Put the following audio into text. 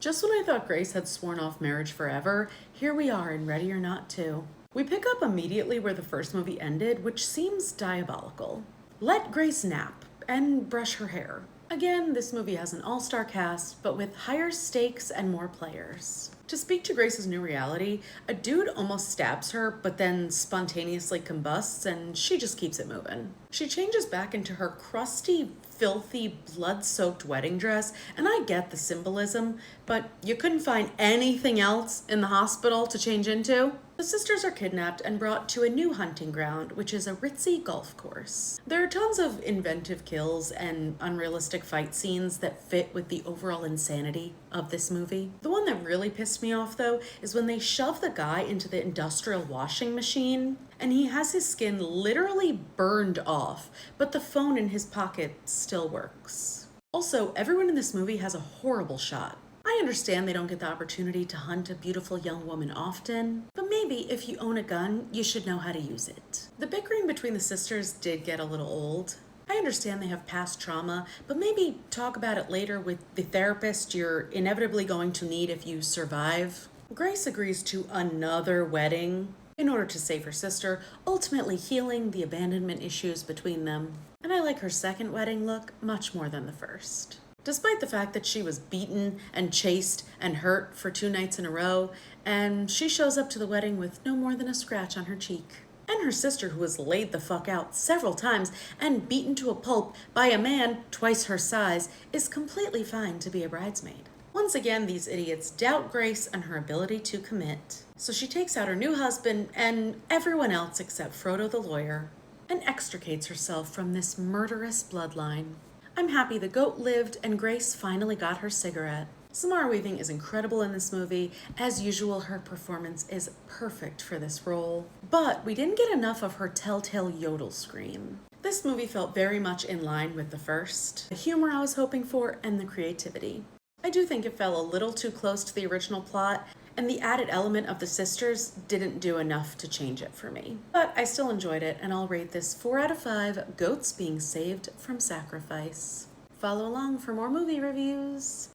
Just when I thought Grace had sworn off marriage forever, here we are in Ready or Not 2. We pick up immediately where the first movie ended, which seems diabolical. Let Grace nap and brush her hair. Again, this movie has an all-star cast, but with higher stakes and more players. To speak to Grace's new reality, a dude almost stabs her, but then spontaneously combusts, and she just keeps it moving. She changes back into her crusty, filthy, blood-soaked wedding dress, and I get the symbolism, but you couldn't find anything else in the hospital to change into? The sisters are kidnapped and brought to a new hunting ground, which is a ritzy golf course. There are tons of inventive kills and unrealistic fight scenes that fit with the overall insanity of this movie. The one that really pissed me off, though, is when they shove the guy into the industrial washing machine, and he has his skin literally burned off, but the phone in his pocket still works. Also, everyone in this movie has a horrible shot. I understand they don't get the opportunity to hunt a beautiful young woman often, but maybe if you own a gun, you should know how to use it. The bickering between the sisters did get a little old. I understand they have past trauma, but maybe talk about it later with the therapist you're inevitably going to need if you survive. Grace agrees to another wedding in order to save her sister, ultimately healing the abandonment issues between them. And I like her second wedding look much more than the first. Despite the fact that she was beaten and chased and hurt for 2 nights in a row, and she shows up to the wedding with no more than a scratch on her cheek. And her sister, who was laid the fuck out several times and beaten to a pulp by a man twice her size, is completely fine to be a bridesmaid. Once again, these idiots doubt Grace and her ability to commit. So she takes out her new husband and everyone else except Frodo the lawyer and extricates herself from this murderous bloodline. I'm happy the goat lived and Grace finally got her cigarette. Samara Weaving is incredible in this movie. As usual, her performance is perfect for this role. But we didn't get enough of her telltale yodel scream. This movie felt very much in line with the first. The humor I was hoping for and the creativity. I do think it fell a little too close to the original plot, and the added element of the sisters didn't do enough to change it for me. But I still enjoyed it, and I'll rate this 4 out of 5 goats being saved from sacrifice. Follow along for more movie reviews.